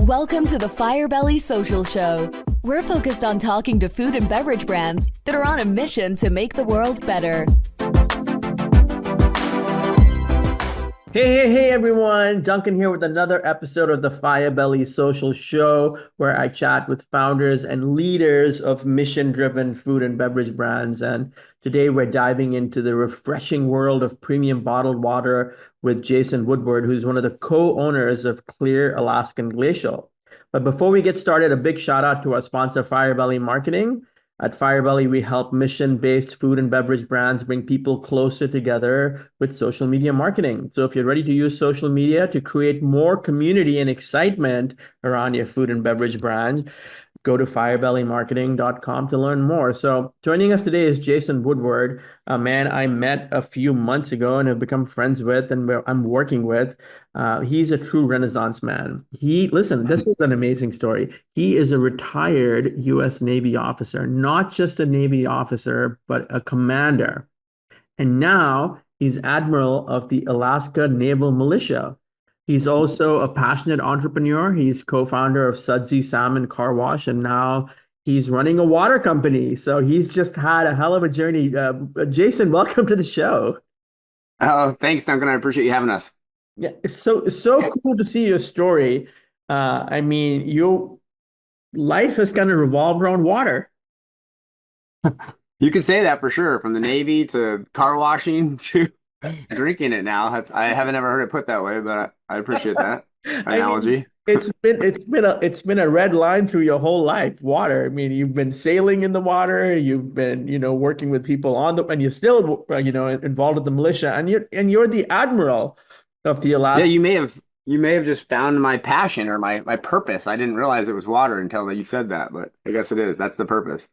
Welcome to the Firebelly Social Show. We're focused on talking to food and beverage brands that are on a mission to make the world better. Hey, everyone. Duncan here with another episode of the Firebelly Social Show, where I chat with founders and leaders of mission-driven food and beverage brands. And today we're diving into the refreshing world of premium bottled water with Jason Woodward, who's one of the co-owners of Clear Alaskan Glacial. But before we get started, a big shout out to our sponsor, Firebelly Marketing. At Firebelly, we help mission-based food and beverage brands bring people closer together with social media marketing. So if you're ready to use social media to create more community and excitement around your food and beverage brand, go to firebellymarketing.com to learn more. So joining us today is Jason Woodward, a man I met a few months ago and have become friends with and I'm working with. He's a true Renaissance man. Listen, this is an amazing story. He is a retired U.S. Navy officer, not just a Navy officer, but a commander. And now he's Admiral of the Alaska Naval Militia. He's also a passionate entrepreneur. He's co-founder of Sudsy Salmon Car Wash, and now he's running a water company. So he's just had a hell of a journey. Jason, welcome to the show. Oh, thanks, Duncan. I appreciate you having us. Yeah, it's so cool to see your story. I mean, your life has kind of revolved around water. You can say that for sure, from the Navy to car washing to drinking it now. I haven't ever heard it put that way, but I appreciate that I mean, analogy. it's been a red line through your whole life, water. I mean, you've been sailing in the water, you've been, working with people and you're still, involved with the militia, and you're the admiral of the Yeah, Alaska. you may have just found my passion or my purpose. I didn't realize it was water until you said that, but I guess it is. That's the purpose.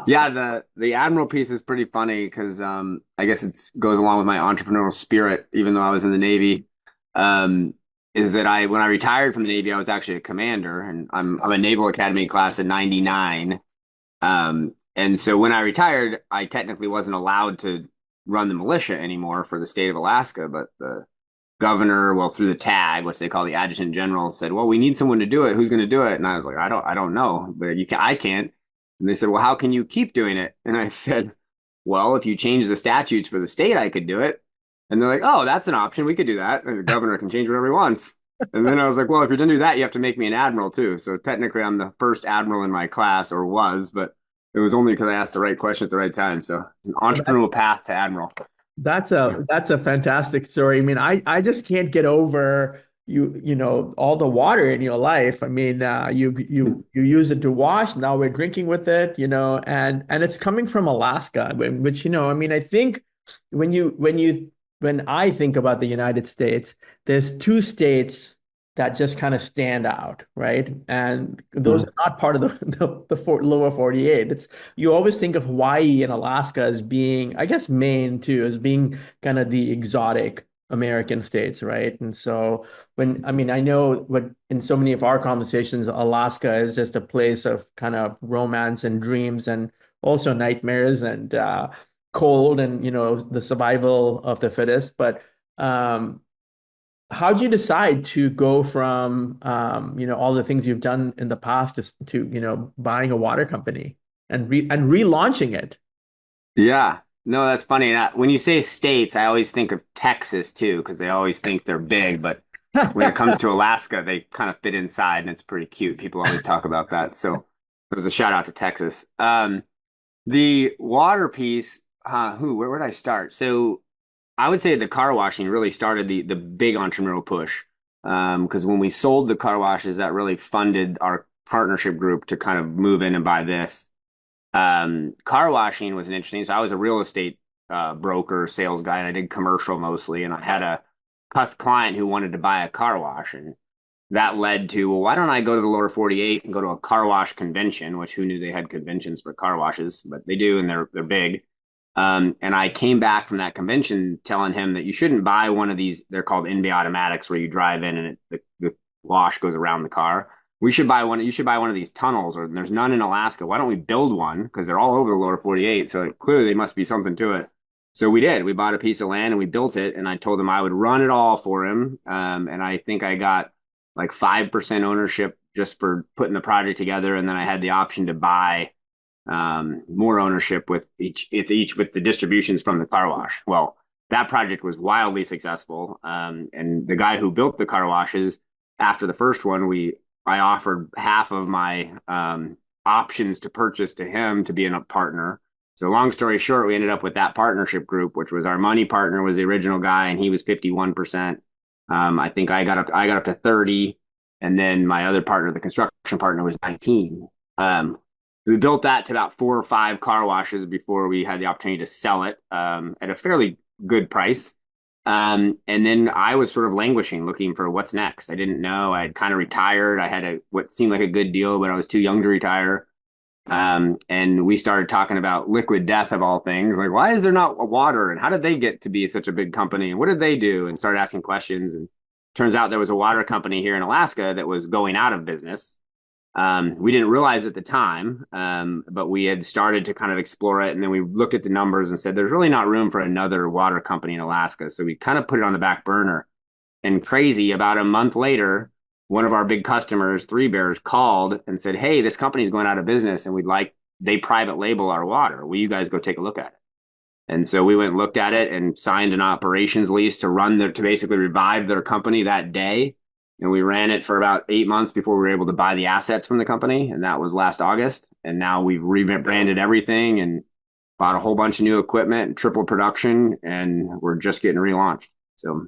Yeah, the Admiral piece is pretty funny because I guess it goes along with my entrepreneurial spirit, even though I was in the Navy. Is that when I retired from the Navy, I was actually a commander, and I'm a Naval Academy class of '99. And so when I retired, I technically wasn't allowed to run the militia anymore for the state of Alaska, but the governor, well, through the tag, which they call the adjutant general, said, "Well, we need someone to do it. Who's going to do it?" And I was like, I don't know, but I can't." And they said, "Well, how can you keep doing it?" And I said, "Well, if you change the statutes for the state, I could do it." And they're like, "Oh, that's an option. We could do that. And the governor can change whatever he wants." And then I was like, "Well, if you're going to do that, you have to make me an admiral too." So technically, I'm the first admiral in my class, or was, but it was only because I asked the right question at the right time. So it's an entrepreneurial path to admiral. That's a fantastic story. I mean, I just can't get over all the water in your life. I mean, you use it to wash. Now we're drinking with it, and it's coming from Alaska, which, I mean, I think when I think about the United States, there's two states that just kind of stand out, right? And those Mhm. are not part of lower 48. You always think of Hawaii and Alaska as being, I guess Maine too, as being kind of the exotic American states, right? And so I mean, I know what in so many of our conversations, Alaska is just a place of kind of romance and dreams and also nightmares and cold and, the survival of the fittest. But how'd you decide to go from all the things you've done in the past to buying a water company and relaunching it? Yeah. No, that's funny. And when you say states, I always think of Texas too, because they always think they're big. But when it comes to Alaska, they kind of fit inside, and it's pretty cute. People always talk about that. So there's a shout out to Texas. The water piece, where would I start? So I would say the car washing really started the big entrepreneurial push. Because when we sold the car washes, that really funded our partnership group to kind of move in and buy this. Car washing was an interesting. So I was a real estate broker, sales guy, and I did commercial mostly. And I had a client who wanted to buy a car wash, and that led to, well, why don't I go to the lower 48 and go to a car wash convention? Which who knew they had conventions for car washes, but they do, and they're big. And I came back from that convention telling him that you shouldn't buy one of these. They're called NV automatics, where you drive in and the wash goes around the car. We should buy one. You should buy one of these tunnels, or there's none in Alaska. Why don't we build one? Because they're all over the lower 48. So clearly there must be something to it. So we did. We bought a piece of land and we built it. And I told him I would run it all for him. And I think I got like 5% ownership just for putting the project together. And then I had the option to buy more ownership with each with the distributions from the car wash. Well, that project was wildly successful. And the guy who built the car washes after the first one, I offered half of my options to purchase to him to be a partner. So long story short, we ended up with that partnership group, which was our money partner was the original guy, and he was 51%. I think I got up to 30, and then my other partner, the construction partner, was 19. We built that to about 4 or 5 car washes before we had the opportunity to sell it at a fairly good price. And then I was sort of languishing, looking for what's next. I didn't know. I had kind of retired. I had what seemed like a good deal, but I was too young to retire. And we started talking about liquid death of all things. Like, why is there not water? And how did they get to be such a big company? And what did they do? And started asking questions. And turns out there was a water company here in Alaska that was going out of business. We didn't realize at the time, but we had started to kind of explore it. And then we looked at the numbers and said, there's really not room for another water company in Alaska. So we kind of put it on the back burner. And crazy, about a month later, one of our big customers, Three Bears, called and said, hey, this company's going out of business and they private label our water. Will you guys go take a look at it? And so we went and looked at it and signed an operations lease to basically revive their company that day. And we ran it for about 8 months before we were able to buy the assets from the company. And that was last August. And now we've rebranded everything and bought a whole bunch of new equipment and tripled production. And we're just getting relaunched. So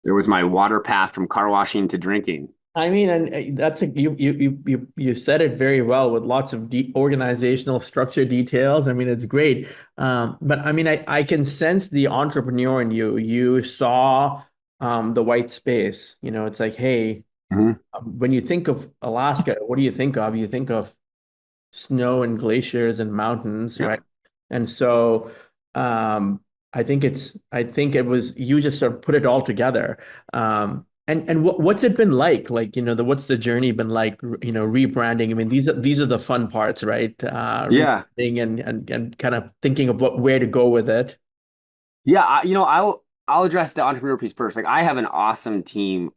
there was my water path from car washing to drinking. I mean, and you said it very well with lots of organizational structure details. I mean, it's great. But I mean, I can sense the entrepreneur in you. You saw the white space. You know, it's like, hey, when you think of Alaska, what do you think of? You think of snow and glaciers and mountains, right? And so I think it was you just sort of put it all together. And what's it been like? Like, what's the journey been like, rebranding? I mean, these are the fun parts, right? Yeah. And kind of thinking of where to go with it. Yeah, I'll address the entrepreneur piece first. Like, I have an awesome team,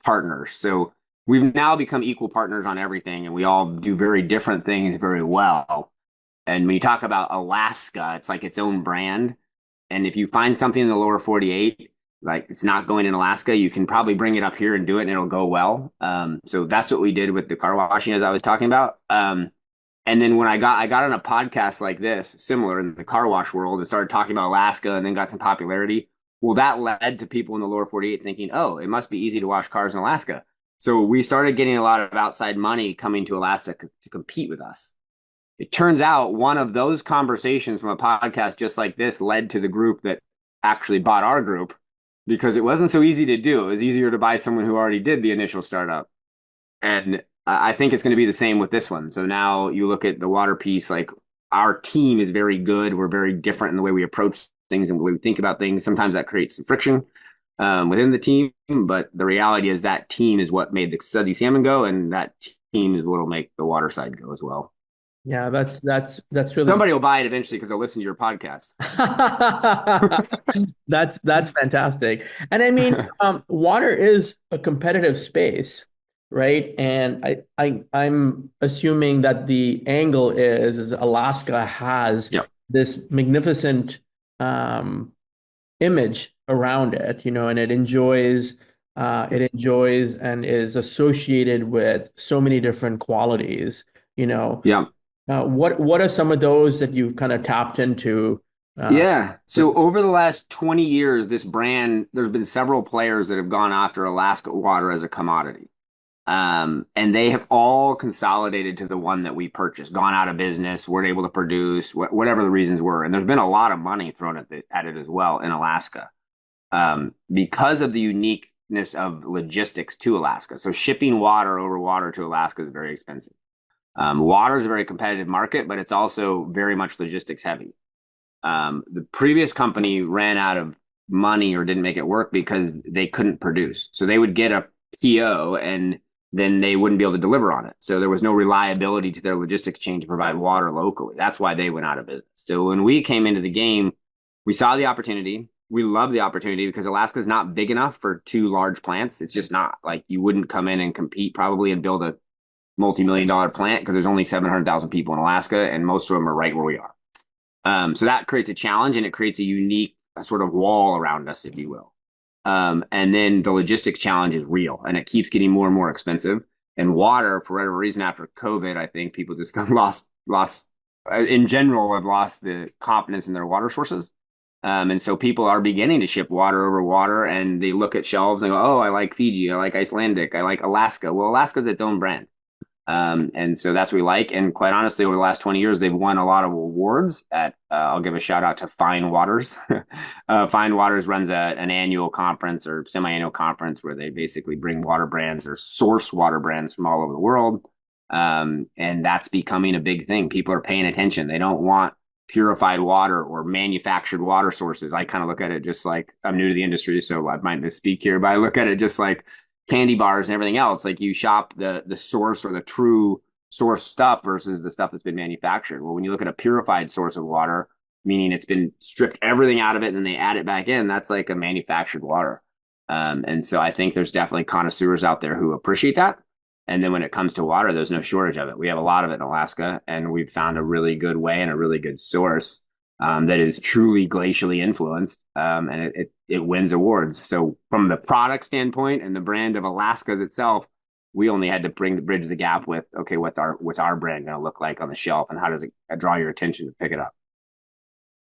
partners. So we've now become equal partners on everything, and we all do very different things very well. And when you talk about Alaska, it's like its own brand. And if you find something in the lower 48, like it's not going in Alaska, you can probably bring it up here and do it and it'll go well. So that's what we did with the car washing, as I was talking about. And then when I got on a podcast like this, similar in the car wash world, and started talking about Alaska and then got some popularity. Well, that led to people in the lower 48 thinking, oh, it must be easy to wash cars in Alaska. So we started getting a lot of outside money coming to Alaska to compete with us. It turns out one of those conversations from a podcast just like this led to the group that actually bought our group, because it wasn't so easy to do. It was easier to buy someone who already did the initial startup. And I think it's going to be the same with this one. So now you look at the water piece, like our team is very good. We're very different in the way we approach things and the way we think about things. Sometimes that creates some friction within the team. But the reality is that team is what made the Sudsy Salmon go. And that team is what will make the water side go as well. Yeah, that's really somebody will buy it eventually because they'll listen to your podcast. That's fantastic. And I mean, water is a competitive space, right? And I'm assuming that the angle is Alaska has this magnificent image around it, and it enjoys and is associated with so many different qualities, Yeah. What are some of those that you've kind of tapped into? So over the last 20 years, this brand, there's been several players that have gone after Alaska water as a commodity. And they have all consolidated to the one that we purchased, gone out of business, weren't able to produce, whatever the reasons were. And there's been a lot of money thrown at it as well in Alaska because of the uniqueness of logistics to Alaska. So shipping water over water to Alaska is very expensive. Water is a very competitive market, but it's also very much logistics heavy. The previous company ran out of money or didn't make it work because they couldn't produce. So they would get a PO and then they wouldn't be able to deliver on it. So there was no reliability to their logistics chain to provide water locally. That's why they went out of business. So when we came into the game, we saw the opportunity. We love the opportunity because Alaska is not big enough for 2 large plants. It's just not. Like, you wouldn't come in and compete probably and build a multi-million-dollar plant because there's only 700,000 people in Alaska, and most of them are right where we are. So that creates a challenge, and it creates a unique sort of wall around us, if you will. And then the logistics challenge is real, and it keeps getting more and more expensive. And water, for whatever reason, after COVID, I think people just kind of lost in general have lost the confidence in their water sources. And so people are beginning to ship water over water, and they look at shelves and go, "Oh, I like Fiji, I like Icelandic, I like Alaska." Well, Alaska's its own brand. And so that's what we like. And quite honestly, over the last 20 years, they've won a lot of awards at, I'll give a shout out to Fine Waters. Fine Waters runs an annual conference or semi-annual conference where they basically bring water brands or source water brands from all over the world. And that's becoming a big thing. People are paying attention. They don't want purified water or manufactured water sources. I kind of look at it just like I'm new to the industry, so I might misspeak here, but I look at it just like candy bars and everything else. Like you shop the source or the true source stuff versus the stuff that's been manufactured. Well, when you look at a purified source of water, meaning it's been stripped everything out of it and then they add it back in, that's like a manufactured water. And so I think there's definitely connoisseurs out there who appreciate that. And then when it comes to water, there's no shortage of it. We have a lot of it in Alaska, and we've found a really good way and a really good source that is truly glacially influenced, and it wins awards. So from the product standpoint and the brand of Alaska itself, we only had to bridge the gap with, okay, what's our brand going to look like on the shelf, and how does it draw your attention to pick it up?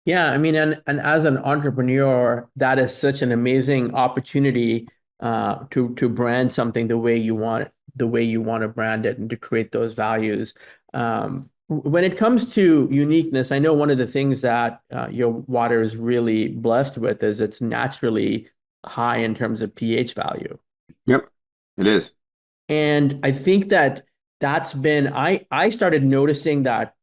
Yeah, I mean, and as an entrepreneur, that is such an amazing opportunity to brand something the way you want to brand it and to create those values. When it comes to uniqueness, I know one of the things that your water is really blessed with is it's naturally high in terms of pH value. Yep, it is. And I think that that's been I started noticing that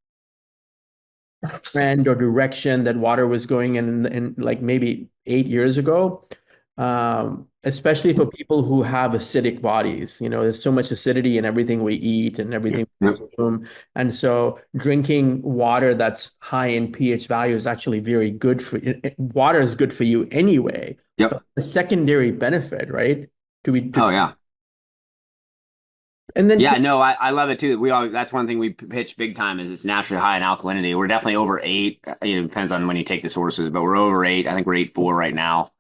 trend or direction that water was going in like maybe 8 years ago, especially for people who have acidic bodies. You know, there's so much acidity in everything we eat and everything we Yep. consume. And so drinking water that's high in pH value is actually very good for you. Water is good for you anyway. Yep. But the secondary benefit, right? Oh yeah. And then Yeah, no, I love it too. That's one thing we pitch big time is it's naturally high in alkalinity. We're definitely over 8. It depends on when you take the sources, but we're over 8. I think we're 8.4 right now.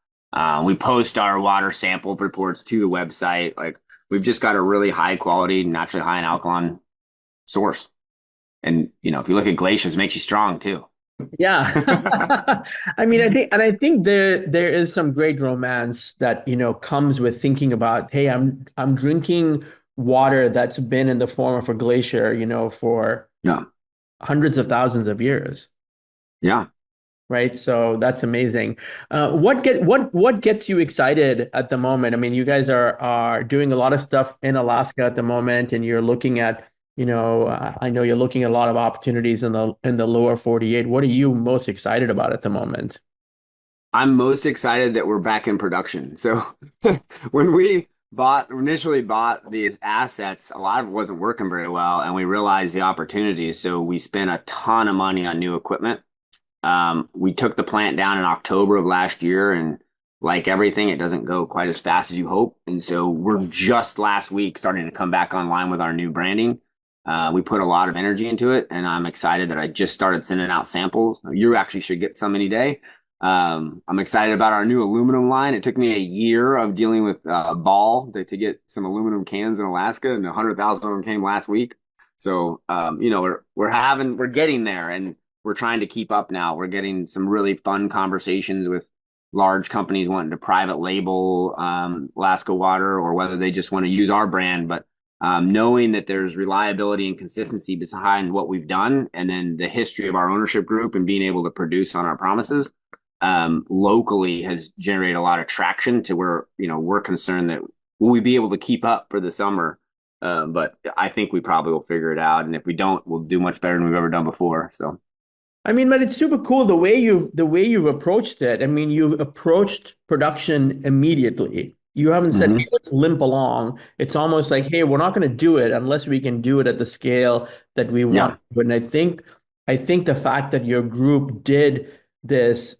We post our water sample reports to the website. Like we've just got a really high quality, naturally high in alkaline source. And if you look at glaciers, it makes you strong too. yeah. I mean, I think there is some great romance that, comes with thinking about, hey, I'm drinking water that's been in the form of a glacier, for Yeah. hundreds of thousands of years, Yeah. right? So that's amazing. What gets you excited at the moment? I mean, you guys are doing a lot of stuff in Alaska at the moment, and you're looking at, I know you're looking at a lot of opportunities in the lower 48. What are you most excited about at the moment? I'm most excited that we're back in production. So when we initially bought these assets, a lot of it wasn't working very well, and we realized the opportunities. So we spent a ton of money on new equipment. We took the plant down in October of last year, and like everything, it doesn't go quite as fast as you hope. And so we're just last week starting to come back online with our new branding. We put a lot of energy into it, and I'm excited that I just started sending out samples. You actually should get some any day. I'm excited about our new aluminum line. It took me a year of dealing with Ball to get some aluminum cans in Alaska, and 100,000 of them came last week. So, we're getting there, and we're trying to keep up now. We're getting some really fun conversations with large companies wanting to private label Alaska water, or whether they just want to use our brand, but knowing that there's reliability and consistency behind what we've done, and then the history of our ownership group and being able to produce on our promises locally has generated a lot of traction to where, we're concerned that will we be able to keep up for the summer? But I think we probably will figure it out. And if we don't, we'll do much better than we've ever done before. So, I mean, but it's super cool the way you've approached it. I mean, you've approached production immediately. You haven't said, mhm. hey, let's limp along. It's almost like, hey, we're not going to do it unless we can do it at the scale that we want. Yeah, And I think the fact that your group did this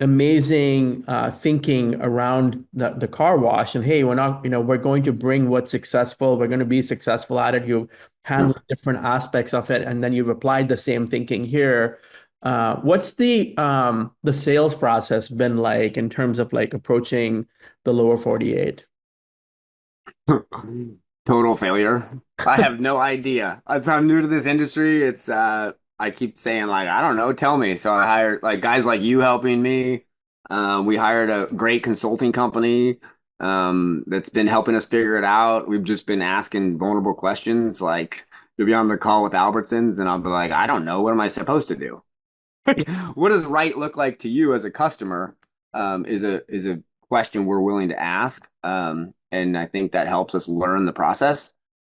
amazing thinking around the car wash. And hey, we're not, we're going to bring what's successful. We're going to be successful at it. You've Yeah. handled different aspects of it, and then you've applied the same thinking here. What's the sales process been like in terms of like approaching the lower 48? Total failure. I have no idea. I'm new to this industry. I keep saying like, I don't know, tell me. So I hired like guys like you helping me. We hired a great consulting company that's been helping us figure it out. We've just been asking vulnerable questions. Like you'll be on the call with Albertsons and I'll be like, I don't know, what am I supposed to do? What does right look like to you as a customer? Is a question we're willing to ask. And I think that helps us learn the process.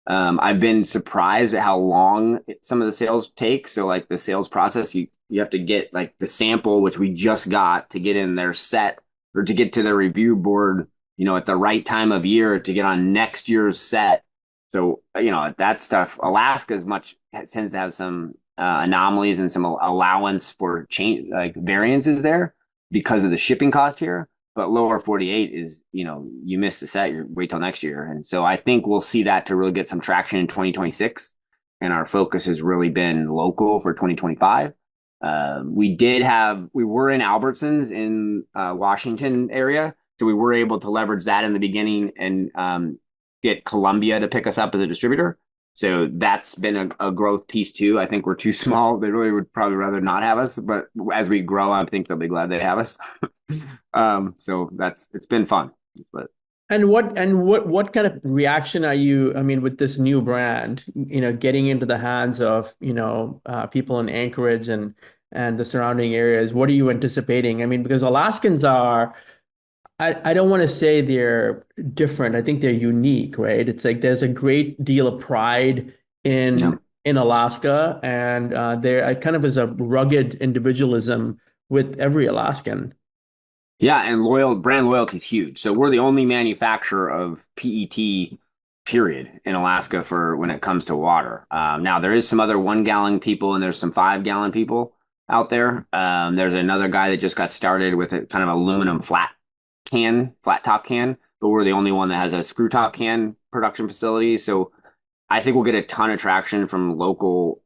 I've been surprised at how long some of the sales take. So like the sales process, you have to get like the sample, which we just got to get in their set or to get to the review board, at the right time of year to get on next year's set. So, that stuff, Alaska is much tends to have some anomalies and some allowance for change, like variances there because of the shipping cost here. But lower 48 is, you miss the set, you wait till next year. And so I think we'll see that to really get some traction in 2026. And our focus has really been local for 2025. We were in Albertsons in Washington area. So we were able to leverage that in the beginning and get Columbia to pick us up as a distributor. So that's been a growth piece too. I think we're too small. They really would probably rather not have us, but as we grow, I think they'll be glad they have us. So it's been fun. But And what kind of reaction are you, I mean, with this new brand, getting into the hands of, people in Anchorage and the surrounding areas? What are you anticipating? I mean, because Alaskans are, I don't want to say they're different. I think they're unique, right? It's like there's a great deal of pride yeah, in Alaska, and there kind of is a rugged individualism with every Alaskan. yeah, and brand loyalty is huge. So we're the only manufacturer of PET period in Alaska for when it comes to water. Now there is some other 1 gallon people and there's some 5 gallon people out there. There's another guy that just got started with a kind of aluminum flat top can, but we're the only one that has a screw top can production facility. So I think we'll get a ton of traction from local,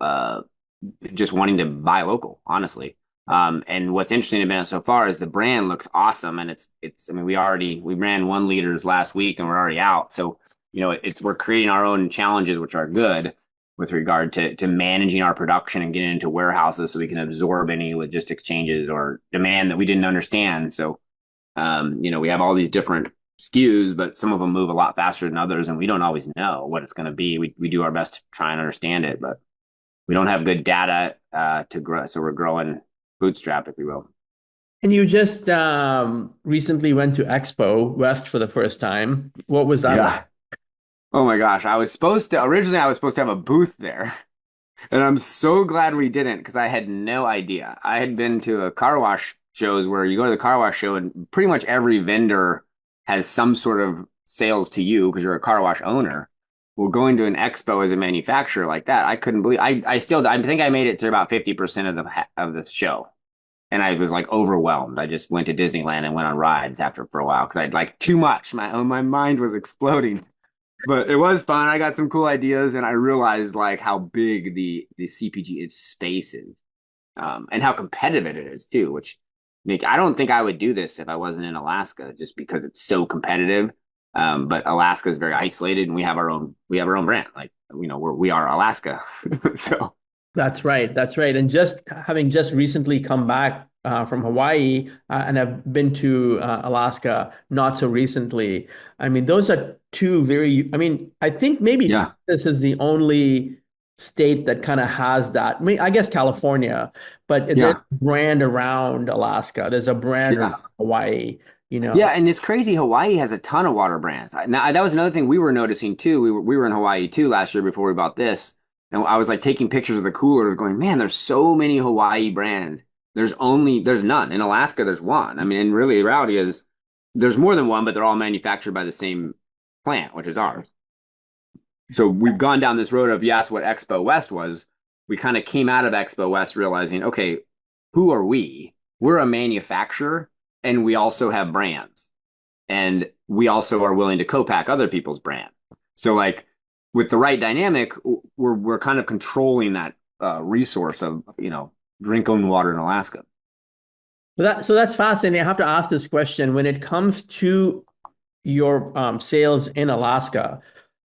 just wanting to buy local, honestly. And what's interesting about it so far is the brand looks awesome, and I mean, we ran 1 liters last week, and we're already out. So we're creating our own challenges, which are good with regard to managing our production and getting into warehouses so we can absorb any logistics changes or demand that we didn't understand. So we have all these different SKUs, but some of them move a lot faster than others, and we don't always know what it's going to be. We do our best to try and understand it, but we don't have good data to grow, so we're growing bootstrap, if you will. And you just recently went to Expo West for the first time. What was that like? Yeah. Oh my gosh. Originally I was supposed to have a booth there. And I'm so glad we didn't because I had no idea. I had been to a car wash shows where you go to the car wash show and pretty much every vendor has some sort of sales to you because you're a car wash owner. Well, going to an expo as a manufacturer like that, I couldn't believe. I think I made it to about 50% of the show, and I was like overwhelmed. I just went to Disneyland and went on rides after for a while because I'd like too much. My mind was exploding. But it was fun. I got some cool ideas, and I realized like how big the CPG space is, and how competitive it is too. Which, I don't think I would do this if I wasn't in Alaska, just because it's so competitive. But Alaska is very isolated, and we have our own brand. Like we are Alaska, so That's right. That's right. And just having just recently come back from Hawaii and I've been to Alaska not so recently. I mean, those are two very, I mean, I think maybe yeah, Texas is the only state that kind of has that. I mean, I guess California, but there's yeah, a brand around Alaska. There's a brand around yeah. Hawaii, Yeah, and it's crazy. Hawaii has a ton of water brands. Now, that was another thing we were noticing too. We were in Hawaii too last year before we bought this, and I was like taking pictures of the coolers, going, "Man, there's so many Hawaii brands. There's none in Alaska. There's one. I mean, and really, the reality is there's more than one, but they're all manufactured by the same plant, which is ours. So we've gone down this road of you asked what Expo West was. We kind of came out of Expo West realizing, okay, who are we? we're a manufacturer and we also have brands and we also are willing to co-pack other people's brand. So like with the right dynamic, we're kind of controlling that resource of, drinking water in Alaska. So that's fascinating. I have to ask this question. When it comes to your sales in Alaska,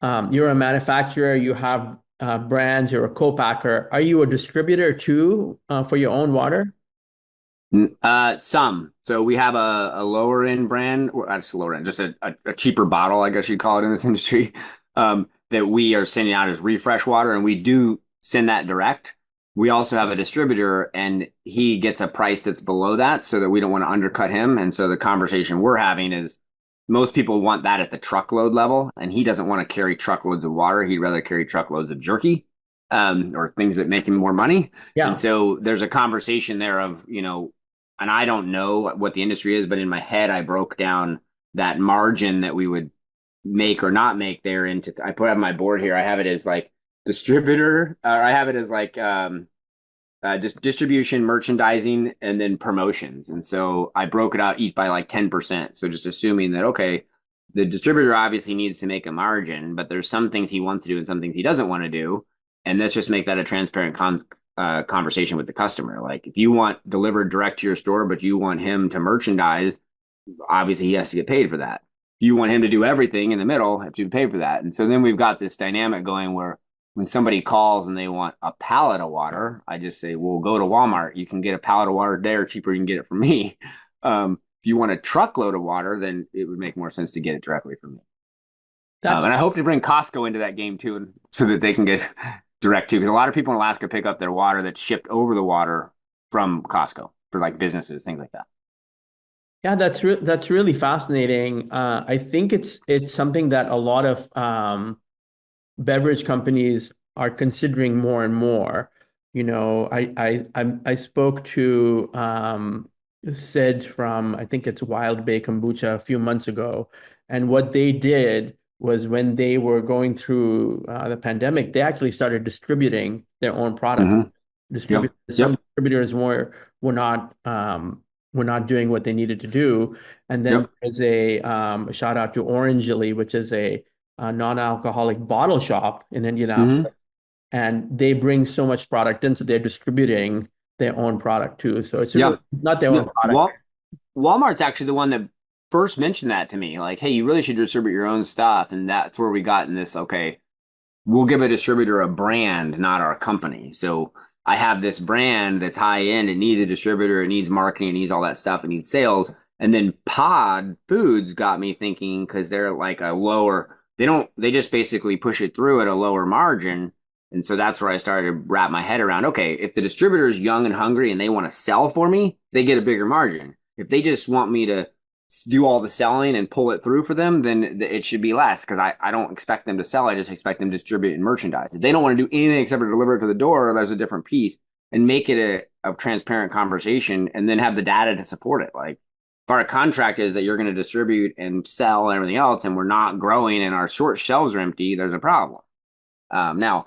you're a manufacturer, you have brands, you're a co-packer. Are you a distributor too for your own water? Some. So we have a lower end brand, or just a lower end, just a cheaper bottle, I guess you'd call it in this industry, that we are sending out as refresh water, and we do send that direct. We also have a distributor, and he gets a price that's below that, so that we don't want to undercut him. And so the conversation we're having is most people want that at the truckload level, and he doesn't want to carry truckloads of water. He'd rather carry truckloads of jerky, or things that make him more money. And Yeah. so there's a conversation there of, and I don't know what the industry is, but in my head, I broke down that margin that we would make or not make there into, I put on my board here. I have it as like distributor, or I have it as like just distribution, merchandising, and then promotions. And so I broke it out each by like 10%. So just assuming that, okay, the distributor obviously needs to make a margin, but there's some things he wants to do and some things he doesn't want to do. And let's just make that a transparent conversation with the customer. Like if you want delivered direct to your store, but you want him to merchandise, obviously he has to get paid for that. If you want him to do everything in the middle, have to pay for that. And so then we've got this dynamic going where when somebody calls and they want a pallet of water, I just say, well, go to Walmart. You can get a pallet of water there cheaper. You can get it from me. If you want a truckload of water, then it would make more sense to get it directly from me. That's And I hope to bring Costco into that game too, so that they can get direct too. Because a lot of people in Alaska pick up their water that's shipped over the water from Costco for like businesses, things like that. Yeah, that's really fascinating. I think it's something that a lot of beverage companies are considering more and more. I spoke to Sid from, I think it's Wild Bay Kombucha a few months ago, and what they did was when they were going through the pandemic, they actually started distributing their own products. Mm-hmm. Yep. Some Yep. distributors were not doing what they needed to do, and then Yep. there's a shout out to Orangely, which is a non-alcoholic bottle shop in Mm-hmm. Indianapolis, and they bring so much product in, so they're distributing their own product too. So it's really Yeah. not their own No. product. Walmart's actually the one that first mentioned that to me. Like, hey, you really should distribute your own stuff. And that's where we got in this, okay, we'll give a distributor a brand, not our company. So I have this brand that's high end. It needs a distributor. It needs marketing. It needs all that stuff. It needs sales. And then Pod Foods got me thinking because they're like a lower, they just basically push it through at a lower margin. And so that's where I started to wrap my head around, okay, if the distributor is young and hungry and they want to sell for me, they get a bigger margin. If they just want me to do all the selling and pull it through for them, then it should be less because I don't expect them to sell. I just expect them to distribute and merchandise. If they don't want to do anything except for deliver it to the door, there's a different piece and make it a transparent conversation and then have the data to support it. Like if our contract is that you're going to distribute and sell and everything else and we're not growing and our short shelves are empty, there's a problem. Now,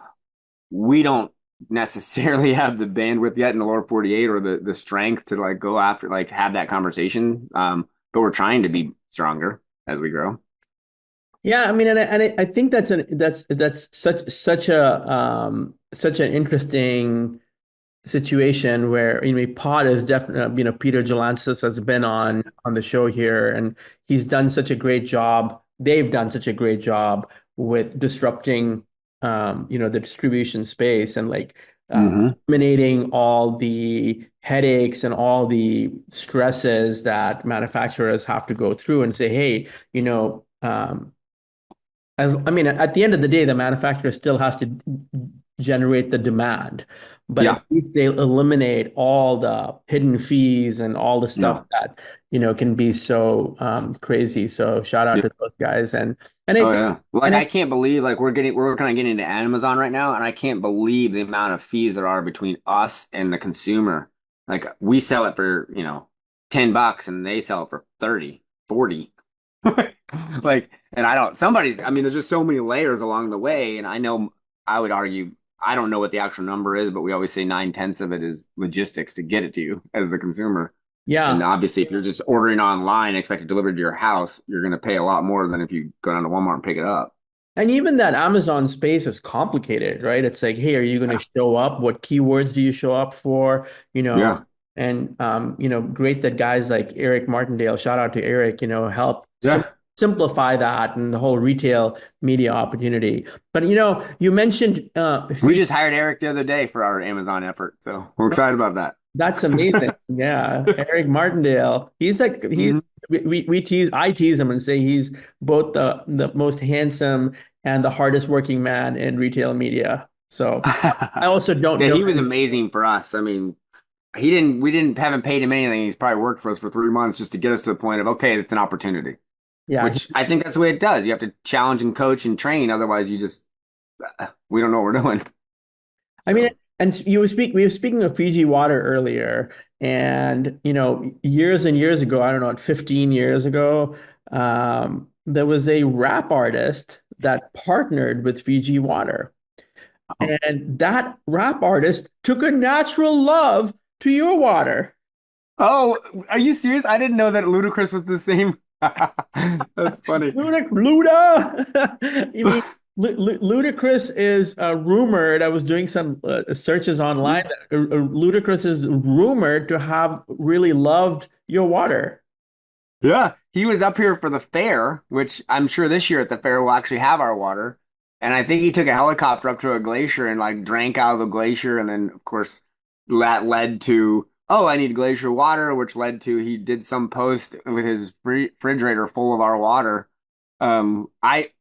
we don't necessarily have the bandwidth yet in the lower 48 or the strength to like go after, like have that conversation. But we're trying to be stronger as we grow. Yeah, I mean, I think that's such an interesting situation where Pod is definitely Peter Jolansas has been on the show here, and he's done such a great job. They've done such a great job with disrupting the distribution space and like Mm-hmm. eliminating all the headaches and all the stresses that manufacturers have to go through and say, hey, I mean, at the end of the day, the manufacturer still has to generate the demand, but at Yeah. least they eliminate all the hidden fees and all the stuff Yeah. that, can be so crazy. So shout out Yeah. to those guys. And I Oh think, yeah. Like and I, I can't believe like we're kind of getting into Amazon right now, and I can't believe the amount of fees there are between us and the consumer. Like we sell it for, $10 and they sell it for 30, 40. Like, and I mean, there's just so many layers along the way. And I would argue, I don't know what the actual number is, but we always say 9/10 of it is logistics to get it to you as the consumer. Yeah. And obviously, if you're just ordering online, expect it delivered to your house, you're going to pay a lot more than if you go down to Walmart and pick it up. And even that Amazon space is complicated, right? It's like, hey, are you going Yeah. to show up? What keywords do you show up for? You know, Yeah. and great that guys like Eric Martindale, shout out to Eric, help Yeah. simplify that and the whole retail media opportunity. But you mentioned We just hired Eric the other day for our Amazon effort. So we're excited about that. that's amazing. Yeah. Eric Martindale. He's Mhm. we tease I tease him and say he's both the most handsome and the hardest working man in retail media. So I also don't Yeah, know he was him. amazing for us. I mean, haven't paid him anything. He's probably worked for us for 3 months just to get us to the point of, okay, it's an opportunity, Yeah. which I think that's the way it does. You have to challenge and coach and train. Otherwise, we don't know what we're doing. I mean, So, and we were speaking of Fiji water earlier, and years and years ago, I don't know, 15 years ago, there was a rap artist that partnered with Fiji Water. oh, And that rap artist took a natural love to your water. oh, are you serious? I didn't know that Ludacris was the same. That's funny. Luda! You mean Ludacris is rumored? I was doing some searches online. Ludacris is rumored to have really loved your water. Yeah, he was up here for the fair, which I'm sure this year at the fair we'll actually have our water. And I think he took a helicopter up to a glacier and like drank out of the glacier. And then, of course, that led to, oh, I need glacier water, which led to he did some post with his refrigerator full of our water.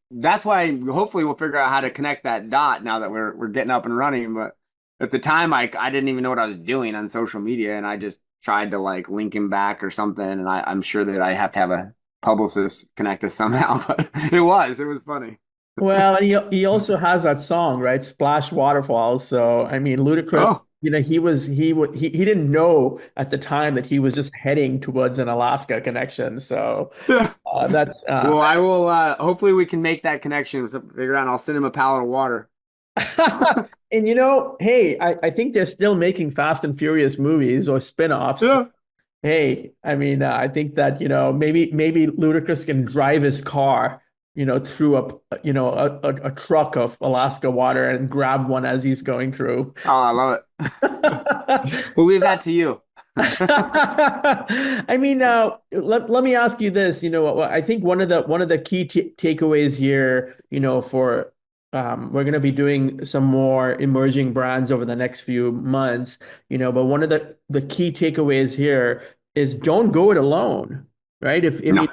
That's why hopefully we'll figure out how to connect that dot now that we're getting up and running. But at the time, I didn't even know what I was doing on social media, and I just tried to like link him back or something. And I'm sure that I have to have a publicist connect us somehow, but it was funny. Well, and he also has that song, right? Splash Waterfalls. So I mean, Ludacris, Oh, he didn't know at the time that he was just heading towards an Alaska connection. So yeah. that's Well, I will. Hopefully, we can make that connection. So figure out. I'll send him a pallet of water. and hey, I think they're still making Fast and Furious movies or spin-offs. Yeah. Hey, I mean, I think that, maybe Ludacris can drive his car, through a truck of Alaska water and grab one as he's going through. Oh, I love it. We'll leave that to you. I mean, let me ask you this. I think one of the key t takeaways here, for we're going to be doing some more emerging brands over the next few months, but one of the key takeaways here is don't go it alone, right? No.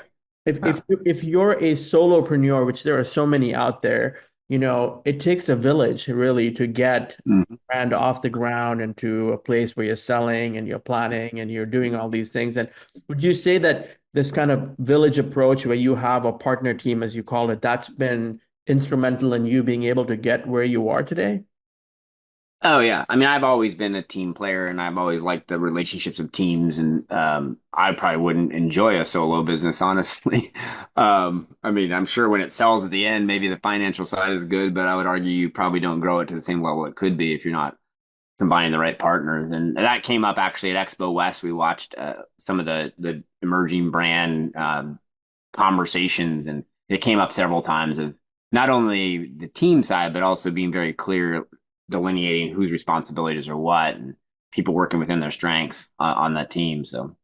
If you're a solopreneur, which there are so many out there, it takes a village really to get Mhm. brand off the ground into a place where you're selling and you're planning and you're doing all these things. And would you say that this kind of village approach where you have a partner team, as you call it, that's been instrumental in you being able to get where you are today? Oh yeah. I mean, I've always been a team player and I've always liked the relationships of teams and I probably wouldn't enjoy a solo business, honestly. I mean, I'm sure when it sells at the end, maybe the financial side is good, but I would argue you probably don't grow it to the same level it could be if you're not combining the right partners. And that came up actually at Expo West. We watched some of the emerging brand conversations and it came up several times of not only the team side, but also being very clear delineating whose responsibilities are what and people working within their strengths on that team. So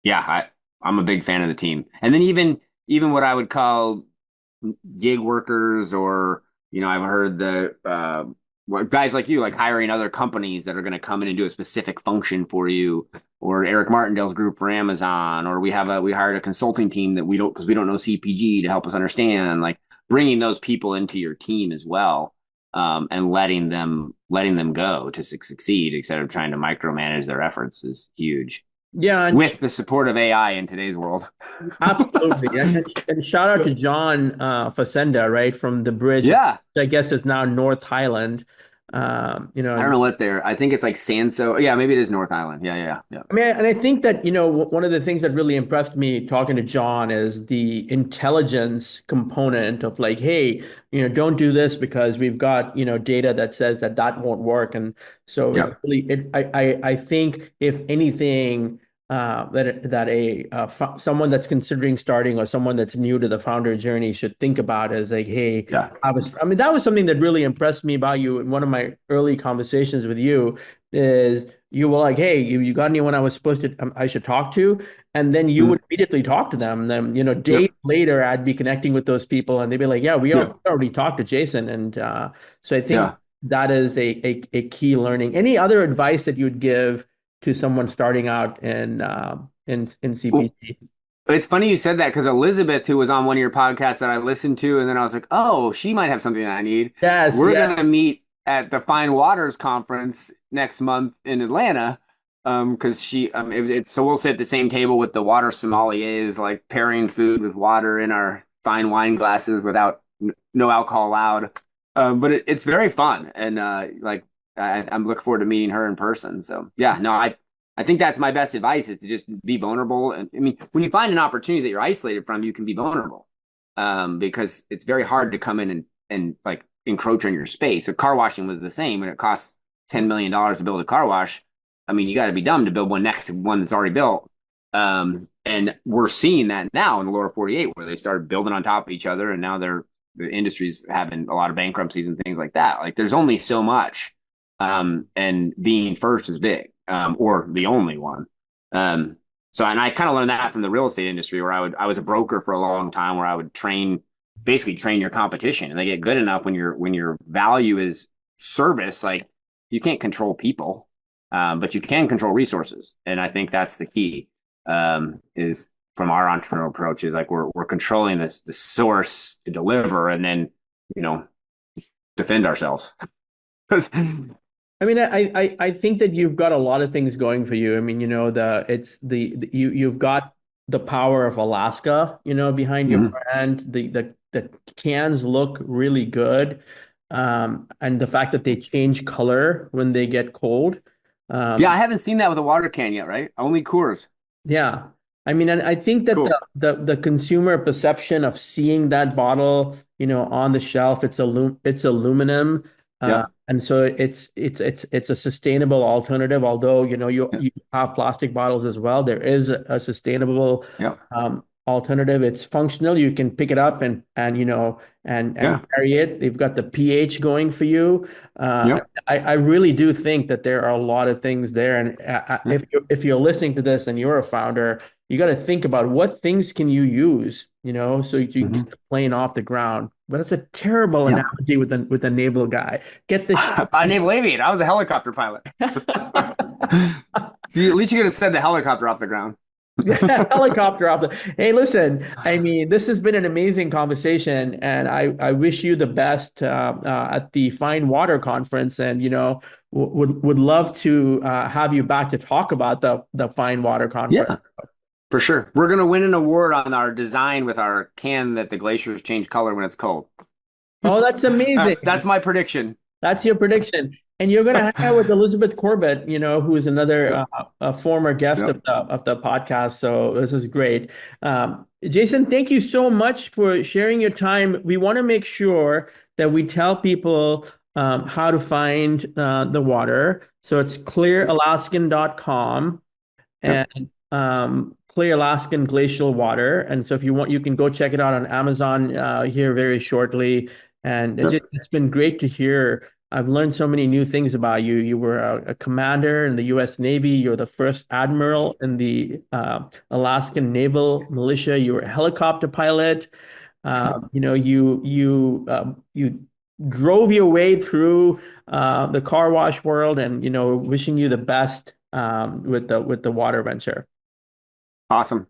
yeah, I'm a big fan of the team. And then even what I would call gig workers or I've heard the guys like you like hiring other companies that are going to come in and do a specific function for you or Eric Martindale's group for Amazon or we hired a consulting team that we don't because we don't know CPG to help us understand like bringing those people into your team as well and letting them go to succeed instead of trying to micromanage their efforts is huge Yeah, and with the support of AI in today's world. absolutely. And shout out to John Facenda, right, from the bridge, Yeah. I guess is now North Highland. I don't know what they're. I think it's like Sanso. Yeah, maybe it is North Island. Yeah, yeah, yeah. I mean, and I think that, one of the things that really impressed me talking to John is the intelligence component of like, hey, don't do this because we've got, data that says that won't work. And so Yeah. I think if anything, someone that's considering starting or someone that's new to the founder journey should think about is like, hey, Yeah. I mean, that was something that really impressed me about you in one of my early conversations with you is you were like, hey, you got anyone I should talk to? And then you Mhm. would immediately talk to them. Then, days Yep. later, I'd be connecting with those people and they'd be like, yeah, Yeah. already talked to Jason. And so I think Yeah. that is a key learning. Any other advice that you'd give to someone starting out in Well, CPG? it's funny you said that because Elizabeth, who was on one of your podcasts that I listened to, and then I was like, oh, she might have something that I need. Yes, We're yes. gonna meet at the Fine Waters Conference next month in Atlanta. Because so we'll sit at the same table with the water sommeliers, like pairing food with water in our fine wine glasses without no alcohol allowed. But it's very fun, and like I'm looking forward to meeting her in person. So yeah, no, I think that's my best advice is to just be vulnerable. And I mean, when you find an opportunity that you're isolated from, you can be vulnerable. Because it's very hard to come in and like encroach on your space. So car washing was the same, and it costs $10 million to build a car wash. I mean, you got to be dumb to build one next to one that's already built. And we're seeing that now in the lower 48 where they started building on top of each other, and now the industry's having a lot of bankruptcies and things like that. Like there's only so much. And being first is big, or the only one. So, and I kind of learned that from the real estate industry where I was a broker for a long time where I would basically train your competition, and they get good enough when your value is service, like you can't control people, but you can control resources. And I think that's the key, is from our entrepreneurial approach is like we're controlling the source to deliver and then, defend ourselves. I mean, I think that you've got a lot of things going for you. I mean, you've got the power of Alaska, behind your Mhm. brand. The cans look really good. And the fact that they change color when they get cold. Yeah, Um, I haven't seen that with a water can yet, right? Only Coors. Yeah. I mean, and I think that Cool. the consumer perception of seeing that bottle, on the shelf, it's aluminum. Yep. And so it's a sustainable alternative, although, Yep. you have plastic bottles as well. There is a sustainable Yep. alternative. It's functional. You can pick it up and Yeah. carry it. They've got the pH going for you. Yep. I really do think that there are a lot of things there. And Yep. if you're listening to this and you're a founder, you got to think about what things can you use, so you can Hmm. get the plane off the ground. But it's a terrible Yeah. analogy with a naval guy. Get the ship. I named Aviator. I was a helicopter pilot. See, at least you could have said the helicopter off the ground. Helicopter off the. Hey, listen. I mean, this has been an amazing conversation, and I wish you the best at the Fine Water Conference, and would love to have you back to talk about the Fine Water Conference. Yeah, for sure. We're gonna win an award on our design with our can that the glaciers change color when it's cold. Oh, that's That's amazing. my prediction. That's your prediction. And you're going to hang out with Elizabeth Corbett, who is another Yep. a former guest Yep. of the podcast. So this is great. Jason, thank you so much for sharing your time. We want to make sure that we tell people how to find the water. So it's clearalaskan.com Yep. and Clear Alaskan Glacial Water. And so if you want, you can go check it out on Amazon here very shortly. And Yep. it's been great to hear. I've learned so many new things about you. You were a commander in the U.S. Navy. You're the first admiral in the Alaskan Naval Militia. You were a helicopter pilot. You drove your way through the car wash world, and wishing you the best with the water venture. Awesome.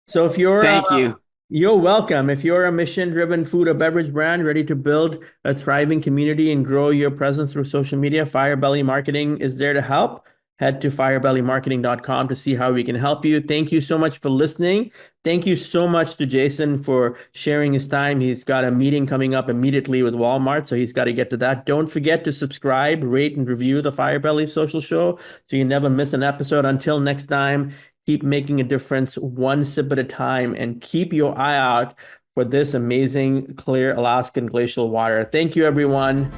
So if Thank you. you're welcome. If you're a mission-driven food or beverage brand ready to build a thriving community and grow your presence through social media, Firebelly Marketing is there to help. Head to firebellymarketing.com to see how we can help you. Thank you so much for listening. Thank you so much to Jason for sharing his time. He's got a meeting coming up immediately with Walmart, so he's got to get to that. Don't forget to subscribe, rate, and review the Firebelly Social Show so you never miss an episode. Until next time, keep making a difference one sip at a time, and keep your eye out for this amazing clear Alaskan glacial water. Thank you, everyone.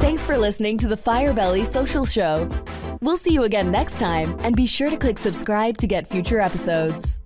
Thanks for listening to the Firebelly Social Show. We'll see you again next time, and be sure to click subscribe to get future episodes.